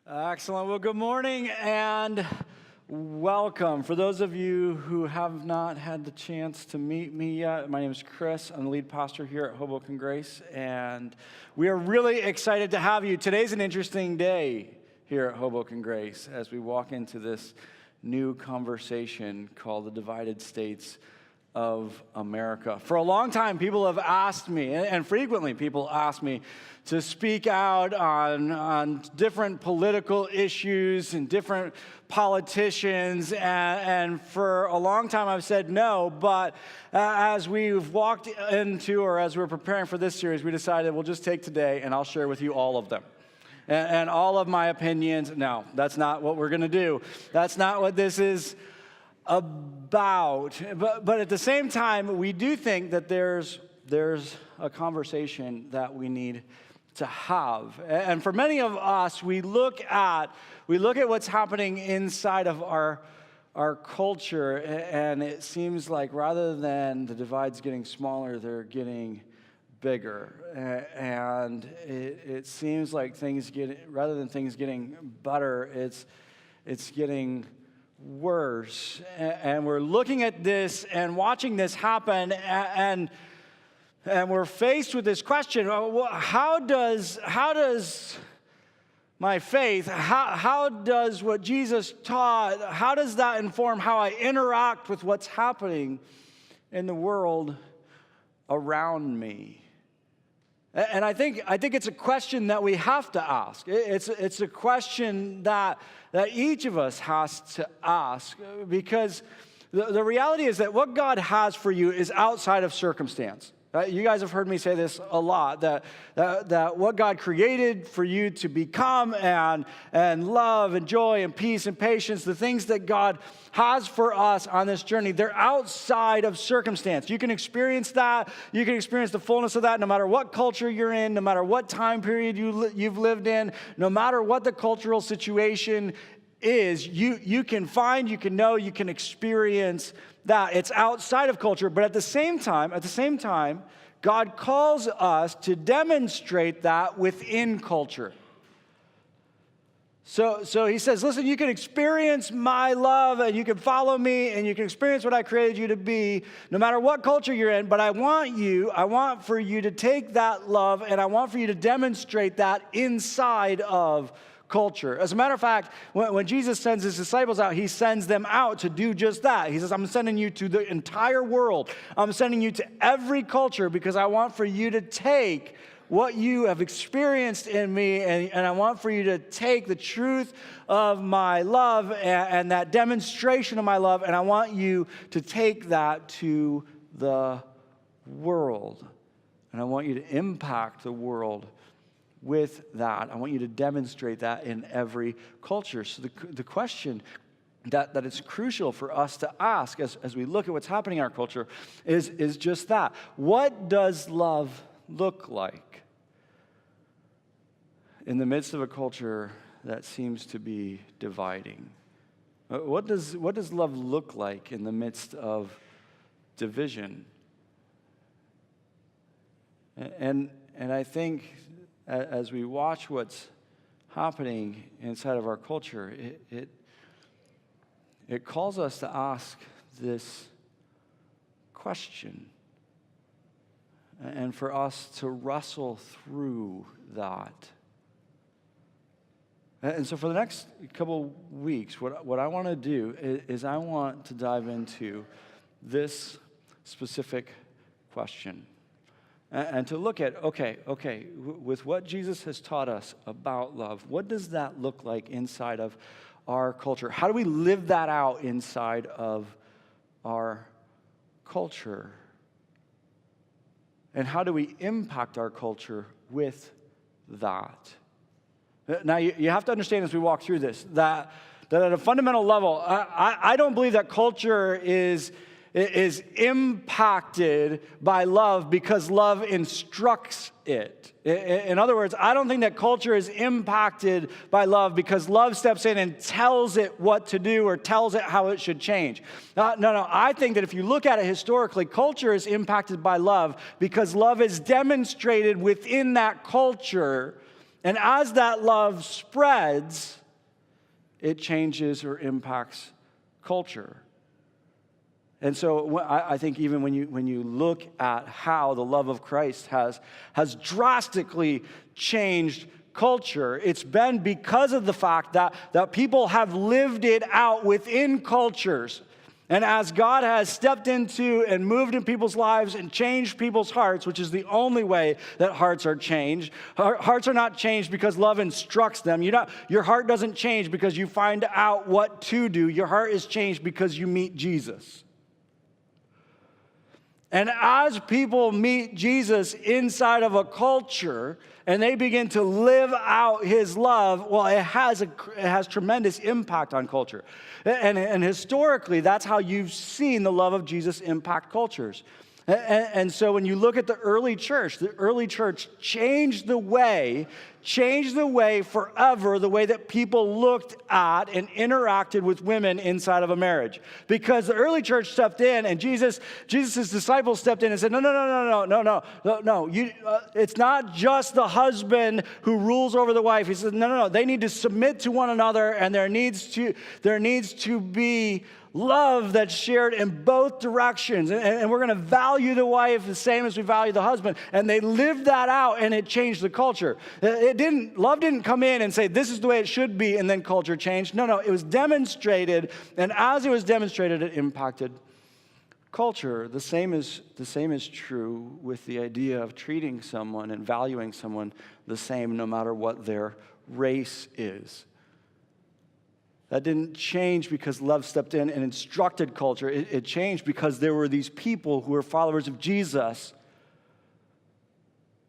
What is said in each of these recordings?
Excellent. Well, good morning and welcome. For those of you who have not had the chance to meet me yet, my name is Chris. I'm the lead pastor here at Hoboken Grace, and we are really excited to have you. Today's an interesting day here at Hoboken Grace as we walk into this new conversation called the Divided States of America. For a long time, people have asked me, and frequently people ask me, to speak out on different political issues and different politicians, and for a long time I've said no, but as we've walked into, or as we're preparing for this series, we decided we'll just take today and I'll share with you all of them. And all of my opinions. No, that's not what we're going to do. That's not what this is about. But at the same time, we do think that there's a conversation that we need to have. And for many of us, we look at what's happening inside of our culture, and it seems like rather than the divides getting smaller, they're getting bigger. And it seems like rather than things getting better, it's getting worse. And we're looking at this and watching this happen, and we're faced with this question: how does my faith, how does what Jesus taught, how does that inform how I interact with what's happening in the world around me? And I think it's a question that we have to ask. It's a question that each of us has to ask, because the reality is that what God has for you is outside of circumstance. You guys have heard me say this a lot, that what God created for you to become and love and joy and peace and patience, the things that God has for us on this journey, they're outside of circumstance. You can experience that. You can experience the fullness of that no matter what culture you're in, no matter what time period you've lived in, no matter what the cultural situation is. You can find, you can know, you can experience that. It's outside of culture, but at the same time, God calls us to demonstrate that within culture. So he says, listen, you can experience my love, and you can follow me, and you can experience what I created you to be, no matter what culture you're in, but I want for you to take that love, and I want for you to demonstrate that inside of culture. As a matter of fact, when Jesus sends his disciples out, he sends them out to do just that. He says, I'm sending you to the entire world. I'm sending you to every culture because I want for you to take what you have experienced in me, and I want for you to take the truth of my love and that demonstration of my love, and I want you to take that to the world. And I want you to impact the world with that. I want you to demonstrate that in every culture. So the question that it's crucial for us to ask as we look at what's happening in our culture is just that. What does love look like in the midst of a culture that seems to be dividing? What does love look like in the midst of division? And I think as we watch what's happening inside of our culture, it calls us to ask this question, and for us to wrestle through that. And so for the next couple weeks, what I want to do is I want to dive into this specific question. And to look at, okay, with what Jesus has taught us about love, what does that look like inside of our culture? How do we live that out inside of our culture? And how do we impact our culture with that? Now, you have to understand as we walk through this, that at a fundamental level, I don't believe that culture is impacted by love because love instructs it. In other words, I don't think that culture is impacted by love because love steps in and tells it what to do or tells it how it should change. No. I think that if you look at it historically, culture is impacted by love because love is demonstrated within that culture And as that love spreads, it changes or impacts culture. And so I think even when you look at how the love of Christ has drastically changed culture, it's been because of the fact that people have lived it out within cultures. And as God has stepped into and moved in people's lives and changed people's hearts, which is the only way that hearts are changed. Hearts are not changed because love instructs them. Your heart doesn't change because you find out what to do. Your heart is changed because you meet Jesus. And as people meet Jesus inside of a culture and they begin to live out his love, well, it has tremendous impact on culture. And historically, that's how you've seen the love of Jesus impact cultures. And so when you look at the early church changed the way forever, the way that people looked at and interacted with women inside of a marriage. Because the early church stepped in and Jesus' disciples stepped in and said, no. It's not just the husband who rules over the wife. He said, no. They need to submit to one another, and there needs to be love that's shared in both directions. And we're going to value the wife the same as we value the husband. And they lived that out, and it changed the culture. Love didn't come in and say, this is the way it should be, and then culture changed. No, it was demonstrated. And as it was demonstrated, it impacted culture. The same is true with the idea of treating someone and valuing someone the same no matter what their race is. That didn't change because love stepped in and instructed culture. It changed because there were these people who were followers of Jesus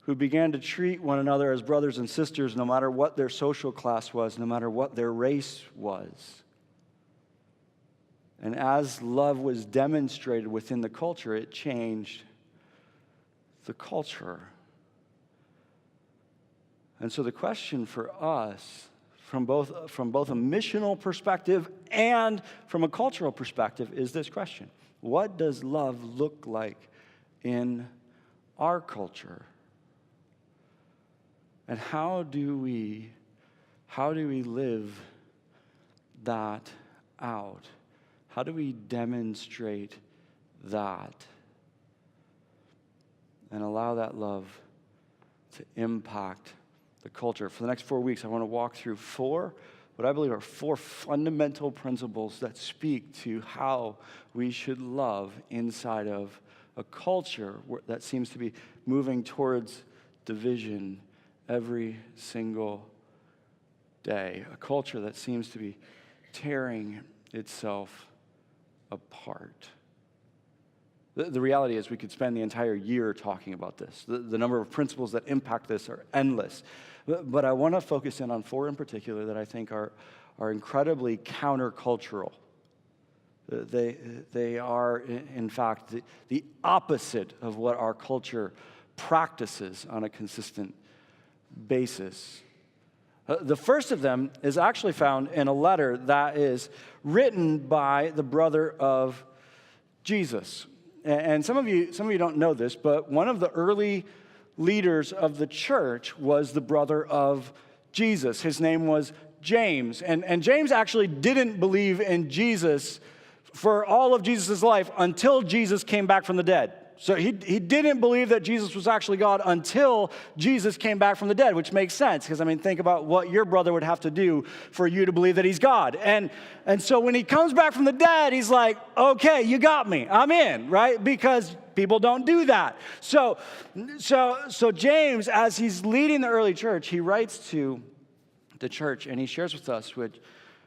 who began to treat one another as brothers and sisters no matter what their social class was, no matter what their race was. And as love was demonstrated within the culture, it changed the culture. And so the question for us, from both a missional perspective and from a cultural perspective, is this question: what does love look like in our culture? And how do we live that out? How do we demonstrate that and allow that love to impact the culture? For the next 4 weeks, I want to walk through what I believe are four fundamental principles that speak to how we should love inside of a culture that seems to be moving towards division every single day. A culture that seems to be tearing itself apart. The reality is we could spend the entire year talking about this. The number of principles that impact this are endless. But I want to focus in on four in particular that I think are incredibly countercultural. They are, in fact, the opposite of what our culture practices on a consistent basis. The first of them is actually found in a letter that is written by the brother of Jesus. And some of you don't know this, but one of the early leaders of the church was the brother of Jesus. His name was James. And James actually didn't believe in Jesus for all of Jesus' life until Jesus came back from the dead. So he didn't believe that Jesus was actually God until Jesus came back from the dead, which makes sense, because, think about what your brother would have to do for you to believe that he's God. And so when he comes back from the dead, he's like, okay, you got me. I'm in, right? Because people don't do that. So James, as he's leading the early church, he writes to the church, and he shares with us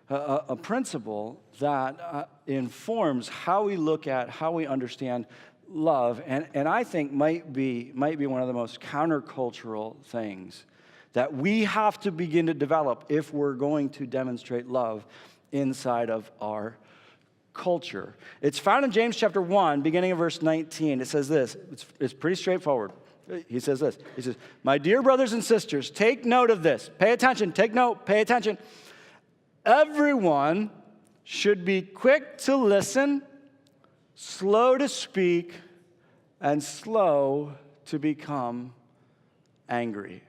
a principle that informs how we look at, how we understand love, and I think might be one of the most countercultural things that we have to begin to develop if we're going to demonstrate love inside of our culture. It's found in James chapter 1, beginning of verse 19. It says this. It's pretty straightforward. He says this. He says, "My dear brothers and sisters, take note of this." Pay attention. Take note. Pay attention. "Everyone should be quick to listen, slow to speak, and slow to become angry."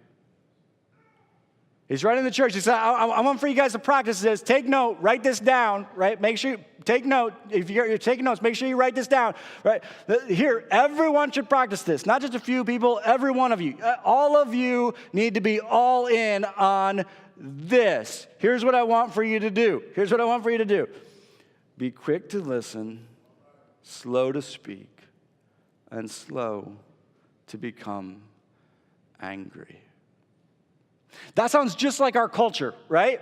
He's running the church. He said, I want for you guys to practice this. Take note. Write this down, right? Make sure you take note. If you're taking notes, make sure you write this down, right? Here, everyone should practice this. Not just a few people, every one of you. All of you need to be all in on this. Here's what I want for you to do. Here's what I want for you to do. Be quick to listen, slow to speak, and slow to become angry. That sounds just like our culture, right?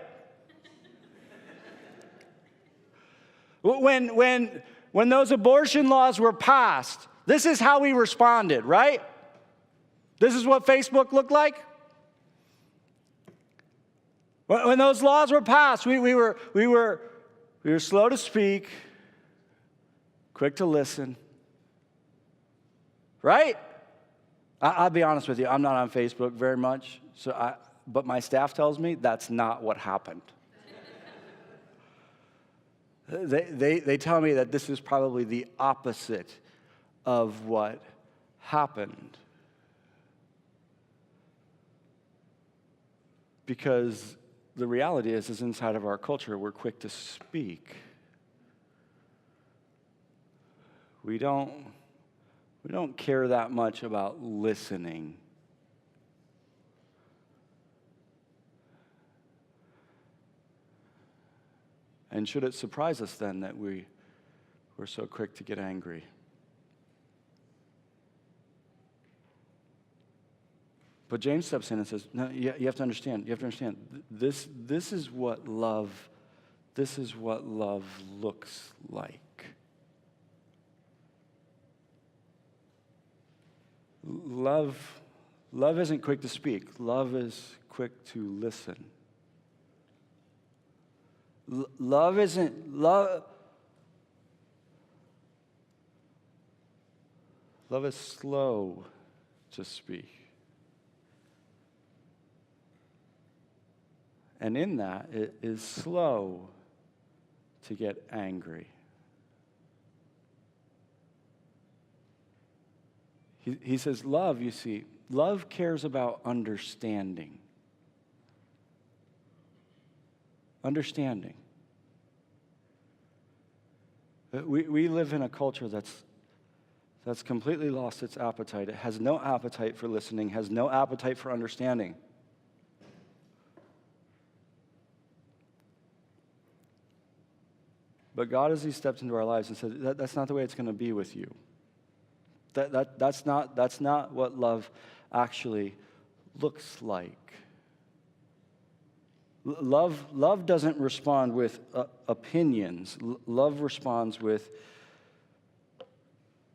When those abortion laws were passed, this is how we responded, right? This is what Facebook looked like. When those laws were passed, we were slow to speak, quick to listen, right? I'll be honest with you, I'm not on Facebook very much, but my staff tells me that's not what happened. They tell me that this is probably the opposite of what happened. Because the reality is inside of our culture, we're quick to speak. We don't care that much about listening. And should it surprise us then that we're so quick to get angry? But James steps in and says, no, you have to understand. You have to understand. This is what love looks like. Love isn't quick to speak. Love is quick to listen. Love is slow to speak. And in that, it is slow to get angry. He says, love, you see, love cares about understanding. Understanding. We live in a culture that's completely lost its appetite. It has no appetite for listening, has no appetite for understanding. But God, as He stepped into our lives and said, that's not the way it's going to be with you. That's not what love actually looks like. Love doesn't respond with opinions. Love responds with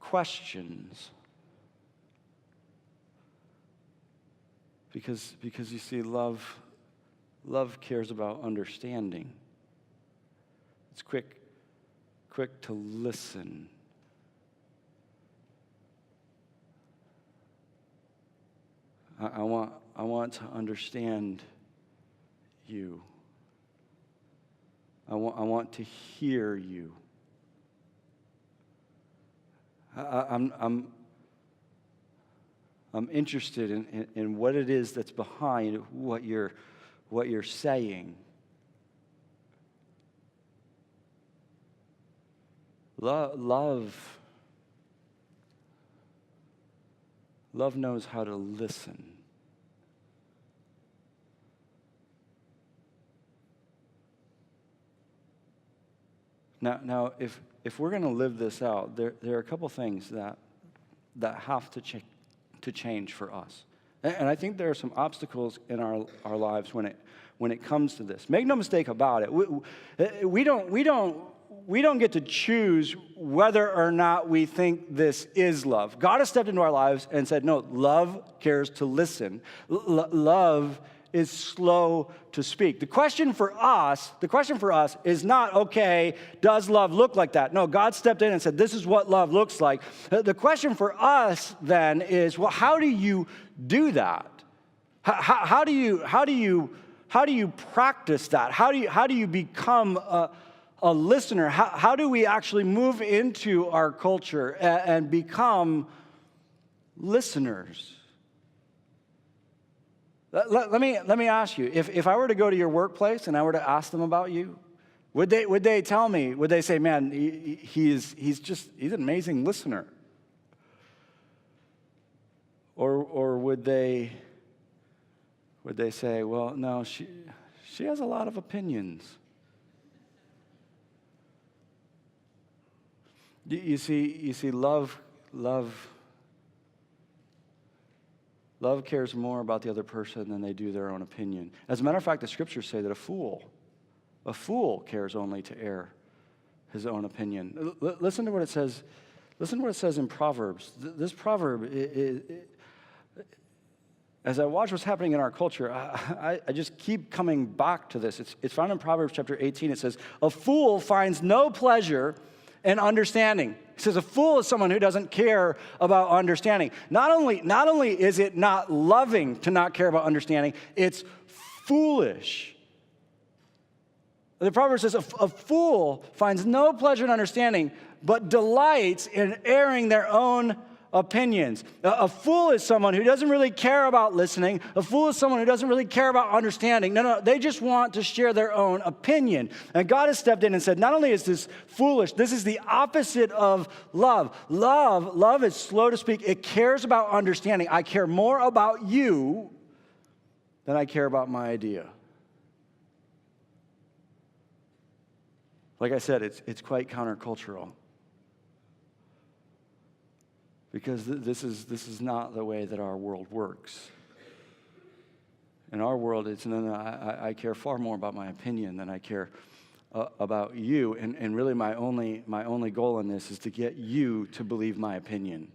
questions. Because you see, love cares about understanding. It's quick to listen. I want to understand you. I want to hear you. I'm interested in what it is that's behind what you're saying. Love knows how to listen. Now, if we're going to live this out, there are a couple things that have to change for us, and I think there are some obstacles in our lives when it comes to this. Make no mistake about it. We don't get to choose whether or not we think this is love. God has stepped into our lives and said, no, love cares to listen. Love is slow to speak. The question for us is not, okay, does love look like that? No, God stepped in and said, this is what love looks like. The question for us then is, well, how do you do that? How do you practice that? How do you become a listener? How do we actually move into our culture and become listeners? Let me ask you, if I were to go to your workplace and I were to ask them about you, would they tell me, would they say, man, he's an amazing listener? Or would they say, well, no, she has a lot of opinions? You see, love cares more about the other person than they do their own opinion. As a matter of fact, the scriptures say that a fool cares only to air his own opinion. Listen to what it says. Listen to what it says in Proverbs. This proverb, as I watch what's happening in our culture, I just keep coming back to this. It's found in Proverbs chapter 18. It says, a fool finds no pleasure in understanding. He says a fool is someone who doesn't care about understanding. Not only is it not loving to not care about understanding, it's foolish. The proverb says a fool finds no pleasure in understanding, but delights in airing their own opinions. A fool is someone who doesn't really care about listening. A fool is someone who doesn't really care about understanding. No, they just want to share their own opinion. And God has stepped in and said, not only is this foolish, this is the opposite of love. Love is slow to speak. It cares about understanding. I care more about you than I care about my idea. Like I said, it's quite countercultural. Because this is not the way that our world works. In our world, it's no, I care far more about my opinion than I care about you. And really my only goal in this is to get you to believe my opinion.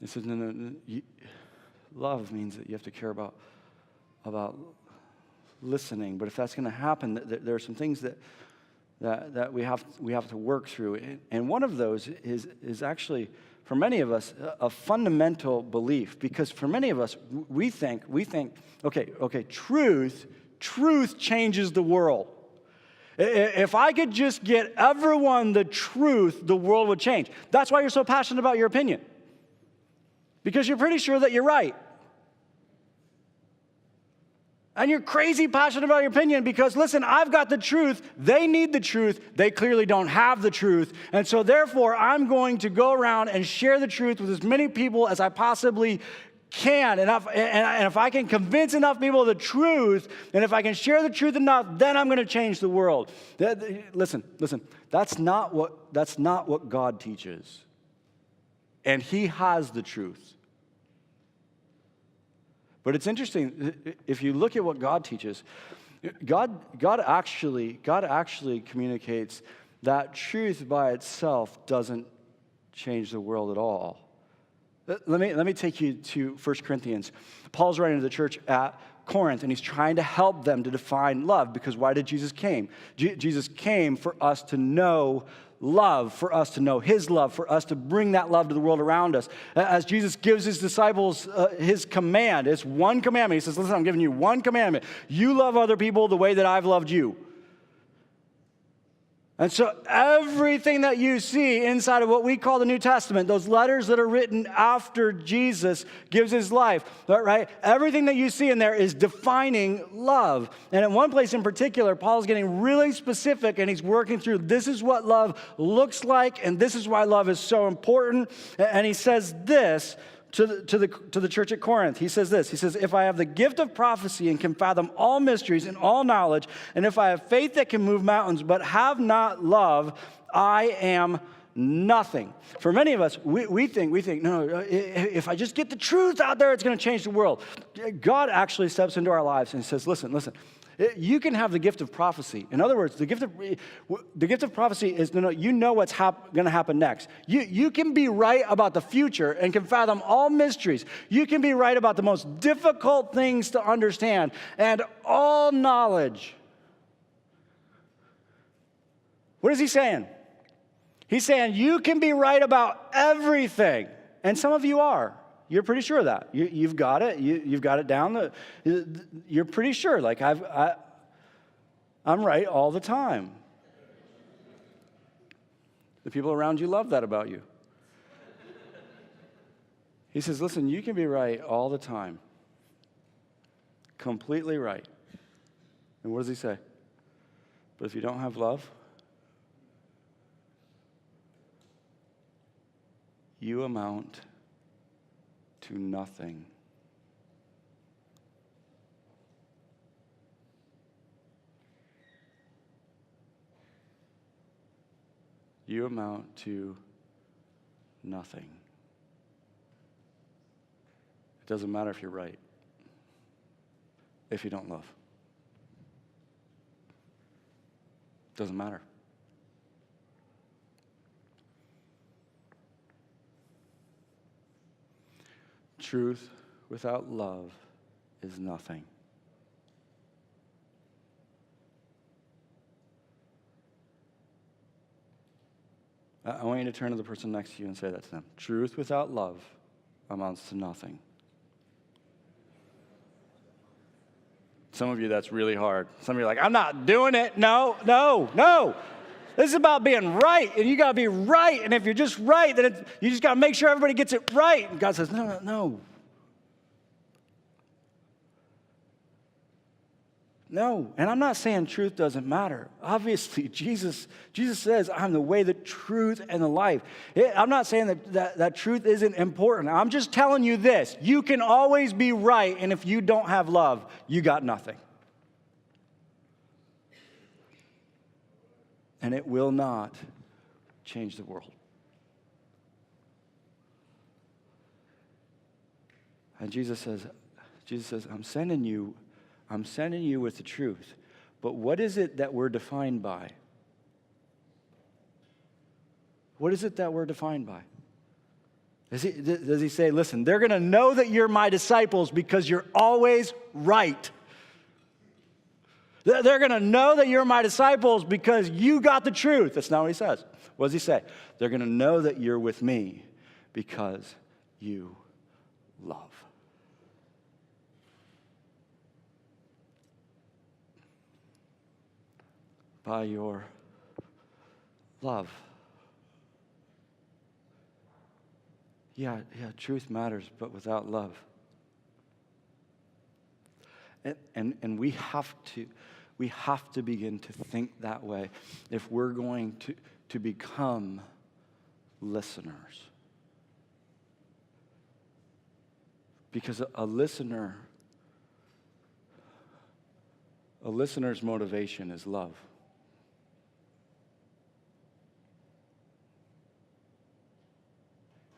It says, no, love means that you have to care about listening. But if that's going to happen, there are some things that we have to work through. And one of those is actually, for many of us, a fundamental belief. Because for many of us, we think, okay, truth changes the world. If I could just get everyone the truth, the world would change. That's why you're so passionate about your opinion. Because you're pretty sure that you're right. And you're crazy passionate about your opinion because, listen, I've got the truth. They need the truth. They clearly don't have the truth. And so, therefore, I'm going to go around and share the truth with as many people as I possibly can. And if I can convince enough people of the truth, and if I can share the truth enough, then I'm going to change the world. Listen. That's not what God teaches. And He has the truth. But it's interesting, if you look at what God teaches, God actually communicates that truth by itself doesn't change the world at all. Let me take you to 1 Corinthians. Paul's writing to the church at Corinth, and he's trying to help them to define love, because why did Jesus came? Jesus came for us to know love, for us to know His love, for us to bring that love to the world around us. As Jesus gives His disciples His command, it's one commandment. He says, listen, I'm giving you one commandment. You love other people the way that I've loved you. And so everything that you see inside of what we call the New Testament, those letters that are written after Jesus gives His life, right? Everything that you see in there is defining love. And in one place in particular, Paul's getting really specific, and he's working through this is what love looks like, and this is why love is so important. And he says this to the church at Corinth. He says this. He says, if I have the gift of prophecy and can fathom all mysteries and all knowledge, and if I have faith that can move mountains but have not love, I am nothing. For many of us, we think, no, if I just get the truth out there, it's going to change the world. God actually steps into our lives and says, listen, you can have the gift of prophecy. In other words, the gift of prophecy is, you know what's going to happen next. You can be right about the future and can fathom all mysteries. You can be right about the most difficult things to understand and all knowledge. What is he saying? He's saying you can be right about everything. And some of you are. You're pretty sure of that. You've got it. You've got it down. You're pretty sure. Like I'm right all the time. The people around you love that about you. He says, listen, you can be right all the time. Completely right. And what does he say? But if you don't have love, you amount to nothing. You amount to nothing. It doesn't matter if you're right, if you don't love. It doesn't matter. Truth without love is nothing. I want you to turn to the person next to you and say that to them. Truth without love amounts to nothing. Some of you, that's really hard. Some of you are like, I'm not doing it. No. This is about being right, and you got to be right. And if you're just right, then you just got to make sure everybody gets it right. And God says, no. No, and I'm not saying truth doesn't matter. Obviously, Jesus says, I'm the way, the truth, and the life. I'm not saying that truth isn't important. I'm just telling you this. You can always be right, and if you don't have love, you got nothing. And it will not change the world. And Jesus says, I'm sending you with the truth. But what is it that we're defined by? What is it that we're defined by? Does he say, listen, they're going to know that you're my disciples because you're always right. They're going to know that you're my disciples because you got the truth. That's not what he says. What does he say? They're going to know that you're with me because you love. By your love. Yeah, truth matters, but without love. And we have to begin to think that way if we're going to become listeners. Because a listener's motivation is love.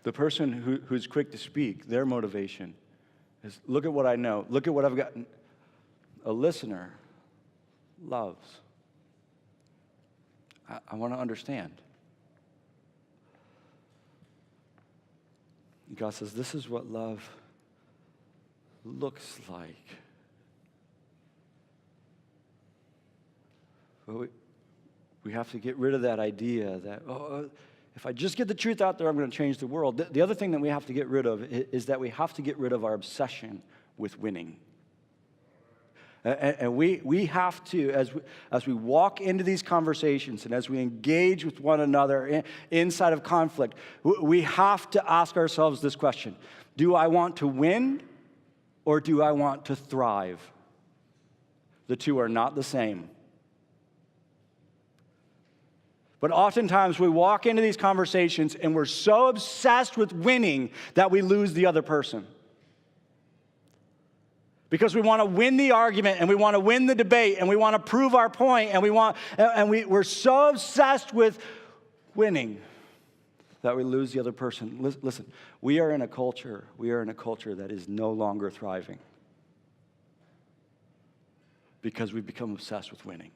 The person who's quick to speak, their motivation is, look at what I know. Look at what I've gotten. A listener loves. I want to understand. God says, this is what love looks like. But we have to get rid of that idea that, if I just get the truth out there, I'm going to change the world. The other thing that we have to get rid of is that we have to get rid of our obsession with winning. And we have to, as we walk into these conversations and as we engage with one another inside of conflict, we have to ask ourselves this question. Do I want to win or do I want to thrive? The two are not the same. But oftentimes we walk into these conversations and we're so obsessed with winning that we lose the other person. Because we want to win the argument and we want to win the debate and we want to prove our point and we're so obsessed with winning that we lose the other person. Listen, we are in a culture that is no longer thriving because we've become obsessed with winning.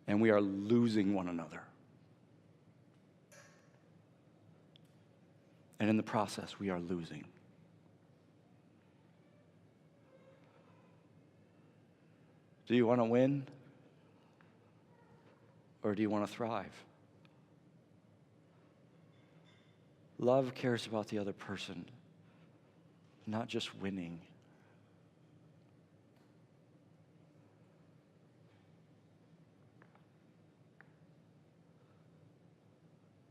And we are losing one another. And in the process, we are losing. Do you want to win? Or do you want to thrive? Love cares about the other person, not just winning.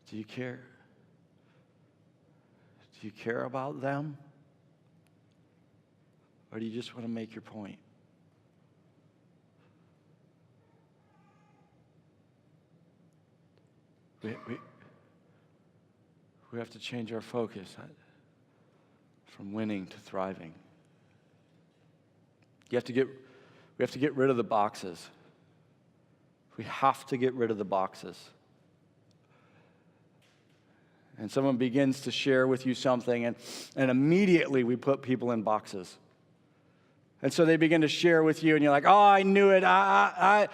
Do you care? Do you care about them? Or do you just want to make your point? We have to change our focus from winning to thriving. We have to get rid of the boxes. We have to get rid of the boxes. And someone begins to share with you something, and immediately we put people in boxes. And so they begin to share with you, and you're like, oh, I knew it. I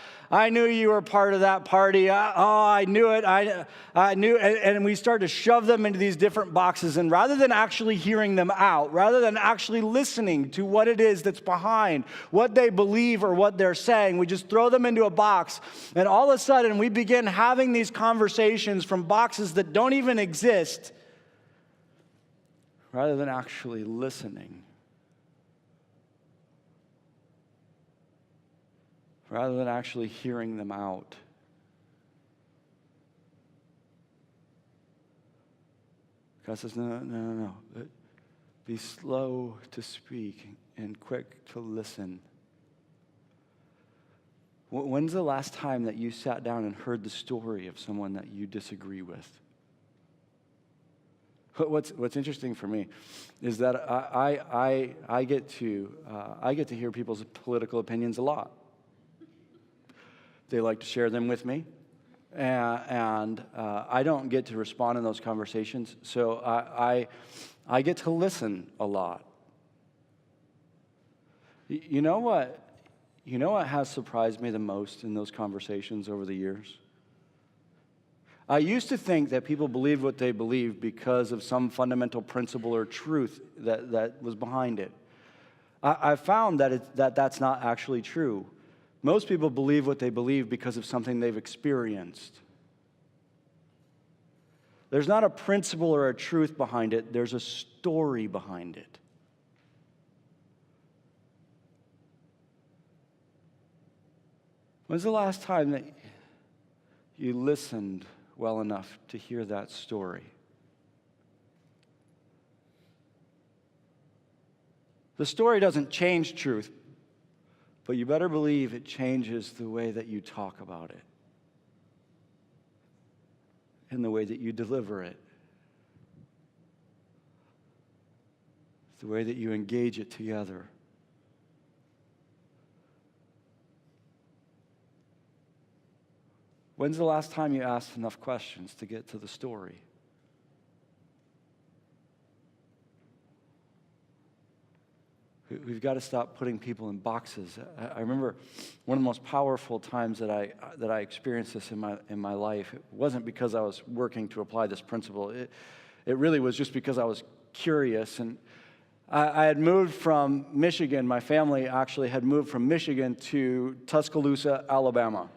knew you were part of that party. I knew it. I knew. And we start to shove them into these different boxes. And rather than actually hearing them out, rather than actually listening to what it is that's behind what they believe or what they're saying, we just throw them into a box. And all of a sudden, we begin having these conversations from boxes that don't even exist, rather than actually listening. Rather than actually hearing them out. God says, no. Be slow to speak and quick to listen. When's the last time that you sat down and heard the story of someone that you disagree with? What's interesting for me is that I get to hear people's political opinions a lot. They like to share them with me, and I don't get to respond in those conversations, so I get to listen a lot. You know what has surprised me the most in those conversations over the years? I used to think that people believed what they believed because of some fundamental principle or truth that was behind it. I found that that's not actually true. Most people believe what they believe because of something they've experienced. There's not a principle or a truth behind it. There's a story behind it. When's the last time that you listened well enough to hear that story? The story doesn't change truth, but you better believe it changes the way that you talk about it and the way that you deliver it, the way that you engage it together. When's the last time you asked enough questions to get to the story? We've got to stop putting people in boxes. I remember one of the most powerful times that I experienced this in my life. It wasn't because I was working to apply this principle. It really was just because I was curious. And I had moved from Michigan. My family actually had moved from Michigan to Tuscaloosa, Alabama.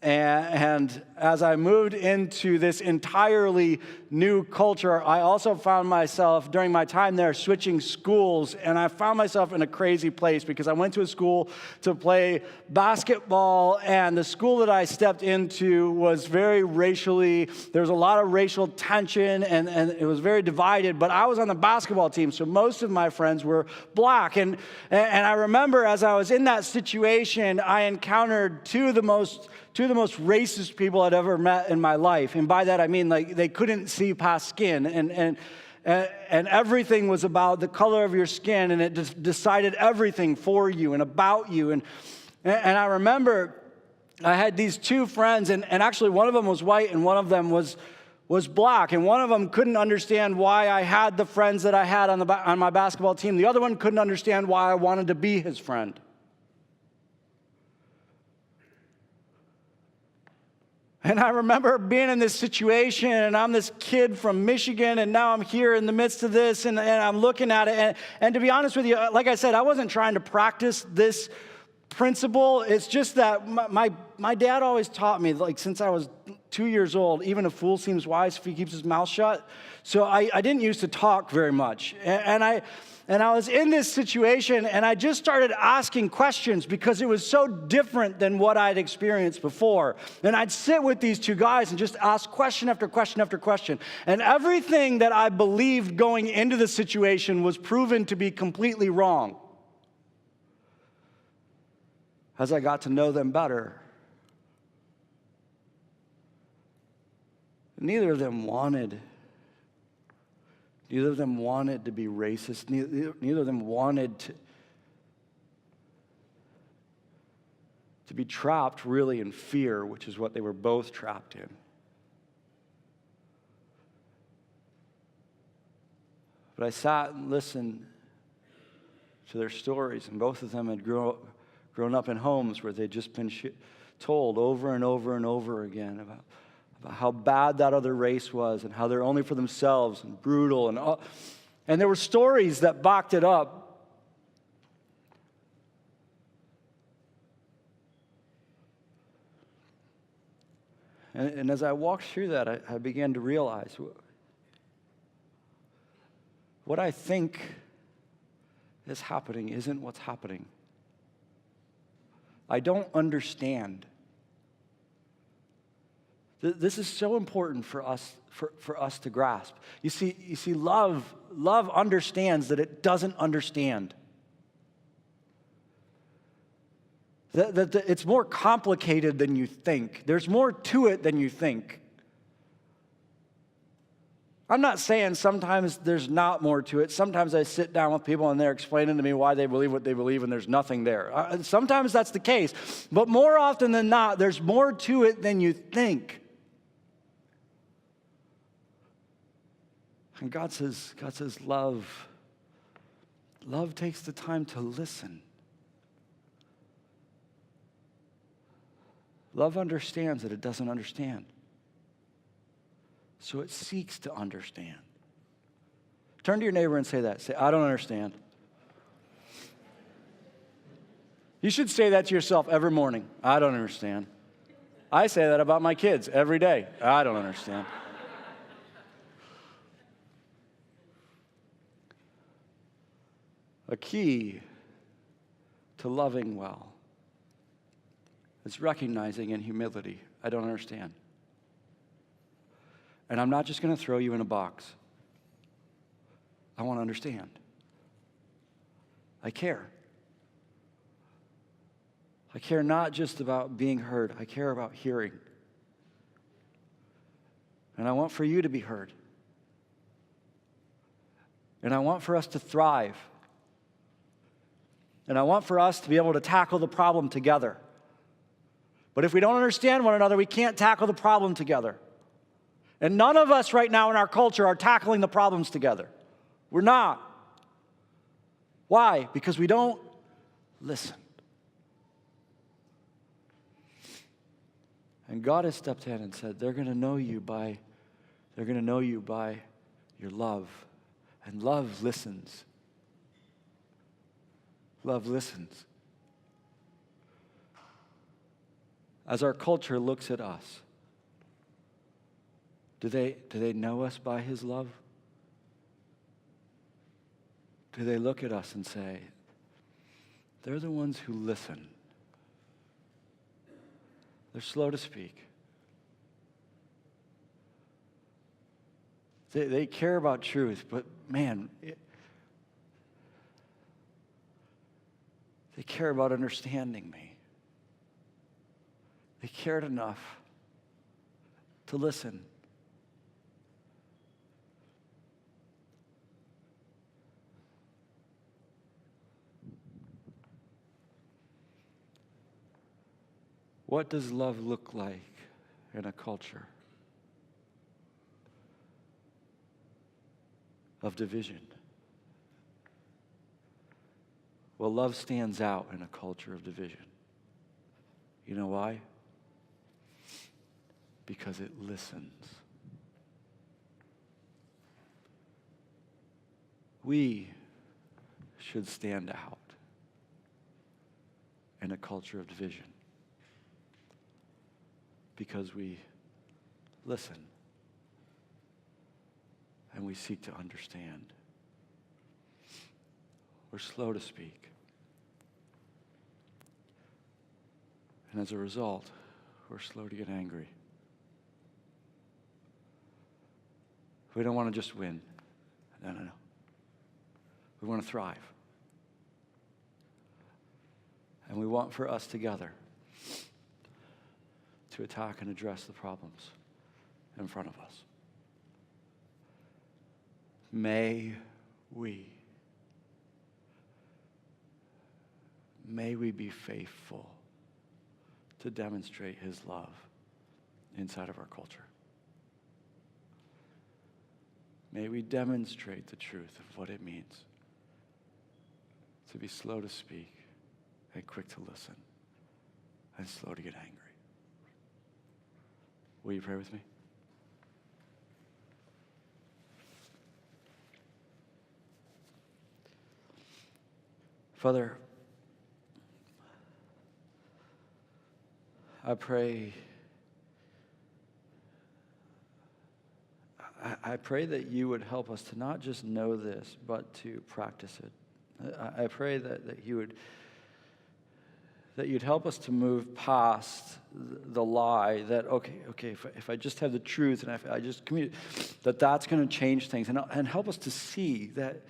And as I moved into this entirely new culture, I also found myself, during my time there, switching schools. And I found myself in a crazy place because I went to a school to play basketball. And the school that I stepped into was very racially, there was a lot of racial tension, and it was very divided. But I was on the basketball team, so most of my friends were black. And I remember as I was in that situation, I encountered two of the most racist people I'd ever met in my life. And by that I mean, like, they couldn't see past skin. And everything was about the color of your skin, and it just decided everything for you and about you. And I remember I had these two friends, and actually one of them was white and one of them was black. And one of them couldn't understand why I had the friends that I had on my basketball team. The other one couldn't understand why I wanted to be his friend. And I remember being in this situation, and I'm this kid from Michigan, and now I'm here in the midst of this, and I'm looking at it. And to be honest with you, like I said, I wasn't trying to practice this principle. It's just that my dad always taught me, like since I was 2 years old. Even a fool seems wise if he keeps his mouth shut. So I didn't used to talk very much. And I was in this situation, and I just started asking questions because it was so different than what I'd experienced before. And I'd sit with these two guys and just ask question after question after question. And everything that I believed going into the situation was proven to be completely wrong. As I got to know them better, neither of them wanted to be racist. Neither of them wanted to be trapped really in fear, which is what they were both trapped in. But I sat and listened to their stories, and both of them had grown up in homes where they'd just been told over and over and over again about how bad that other race was and how they're only for themselves and brutal. And there were stories that backed it up. And as I walked through that, I began to realize what I think is happening isn't what's happening. I don't understand. This is so important for us to grasp. You see, love understands that it doesn't understand. That it's more complicated than you think. There's more to it than you think. I'm not saying sometimes there's not more to it. Sometimes I sit down with people and they're explaining to me why they believe what they believe and there's nothing there. Sometimes that's the case. But more often than not, there's more to it than you think. And God says, love takes the time to listen. Love understands that it doesn't understand. So it seeks to understand. Turn to your neighbor and say that. Say, I don't understand. You should say that to yourself every morning. I don't understand. I say that about my kids every day. I don't understand. A key to loving well is recognizing in humility, I don't understand. And I'm not just going to throw you in a box. I want to understand. I care. I care not just about being heard. I care about hearing. And I want for you to be heard. And I want for us to thrive. And I want for us to be able to tackle the problem together. But if we don't understand one another, we can't tackle the problem together. And none of us right now in our culture are tackling the problems together. We're not. Why? Because we don't listen. And God has stepped in and said, they're going to know you by your love. And love listens. Love listens. As our culture looks at us, do they know us by his love? Do they look at us and say, they're the ones who listen. They're slow to speak. They care about truth, but man, they care about understanding me. They cared enough to listen. What does love look like in a culture of division? Well, love stands out in a culture of division. You know why? Because it listens. We should stand out in a culture of division because we listen. And we seek to understand. We're slow to speak. And as a result, we're slow to get angry. We don't want to just win. No. We want to thrive. And we want for us together to attack and address the problems in front of us. May we be faithful to demonstrate his love inside of our culture. May we demonstrate the truth of what it means to be slow to speak and quick to listen and slow to get angry. Will you pray with me? Father, I pray that you would help us to not just know this, but to practice it. I pray that you'd help us to move past the lie that, okay, if I just have the truth and if I just communicate, that's going to change things. And help us to see that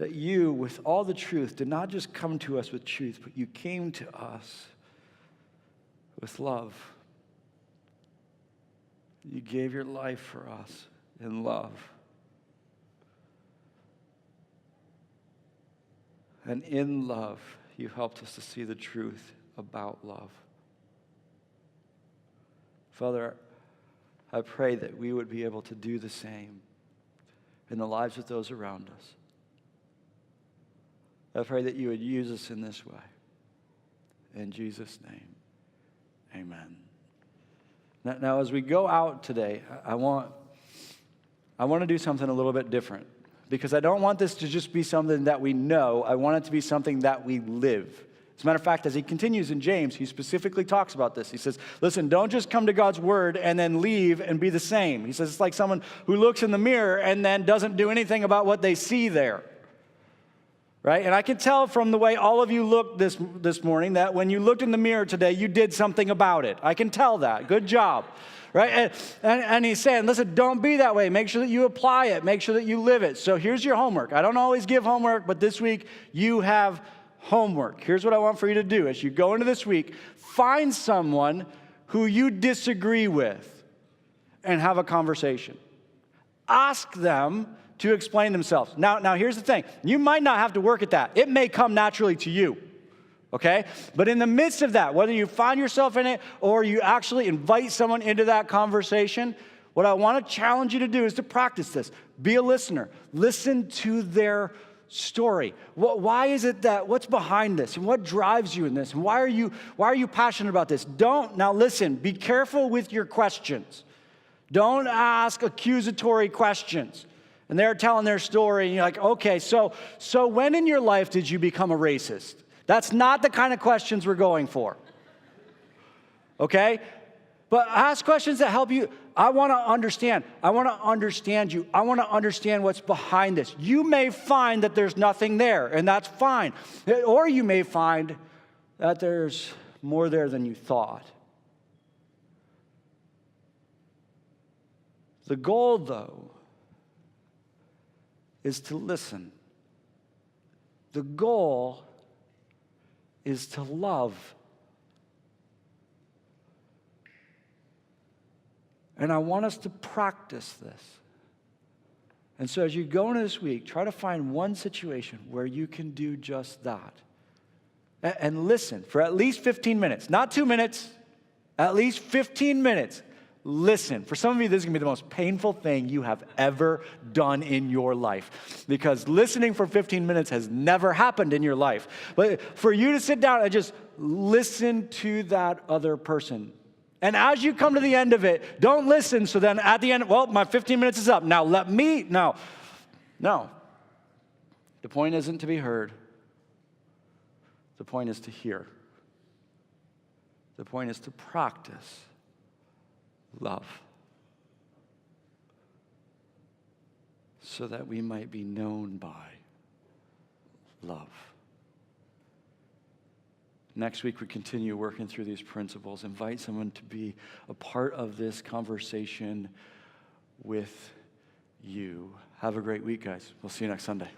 you, with all the truth, did not just come to us with truth, but you came to us with love. You gave your life for us in love. And in love, you helped us to see the truth about love. Father, I pray that we would be able to do the same in the lives of those around us. I pray that you would use us in this way. In Jesus' name, amen. Now, as we go out today, I want to do something a little bit different, because I don't want this to just be something that we know. I want it to be something that we live. As a matter of fact, as he continues in James, he specifically talks about this. He says, listen, don't just come to God's word and then leave and be the same. He says it's like someone who looks in the mirror and then doesn't do anything about what they see there. Right? And I can tell from the way all of you looked this morning that when you looked in the mirror today, you did something about it. I can tell that. Good job. Right? And he's saying, listen, don't be that way. Make sure that you apply it. Make sure that you live it. So here's your homework. I don't always give homework, but this week you have homework. Here's what I want for you to do. As you go into this week, find someone who you disagree with and have a conversation. Ask them to explain themselves. Now, here's the thing. You might not have to work at that. It may come naturally to you, okay? But in the midst of that, whether you find yourself in it or you actually invite someone into that conversation, what I want to challenge you to do is to practice this. Be a listener. Listen to their story. Why is it that, what's behind this? And what drives you in this? And why are you passionate about this? Now listen, be careful with your questions. Don't ask accusatory questions. And they're telling their story, and you're like, okay, so when in your life did you become a racist? That's not the kind of questions we're going for. Okay? But ask questions that help you. I want to understand. I want to understand you. I want to understand what's behind this. You may find that there's nothing there, and that's fine. Or you may find that there's more there than you thought. The goal, though, is to listen. The goal is to love. And I want us to practice this. And so as you go into this week, try to find one situation where you can do just that. And listen for at least 15 minutes. Not 2 minutes, at least 15 minutes. Listen. For some of you, this is going to be the most painful thing you have ever done in your life, because listening for 15 minutes has never happened in your life. But for you to sit down and just listen to that other person. And as you come to the end of it, don't listen. So then at the end, well, my 15 minutes is up. Now no. The point isn't to be heard. The point is to hear. The point is to practice love. so that we might be known by love. Next week, we continue working through these principles. Invite someone to be a part of this conversation with you. Have a great week, guys. We'll see you next Sunday.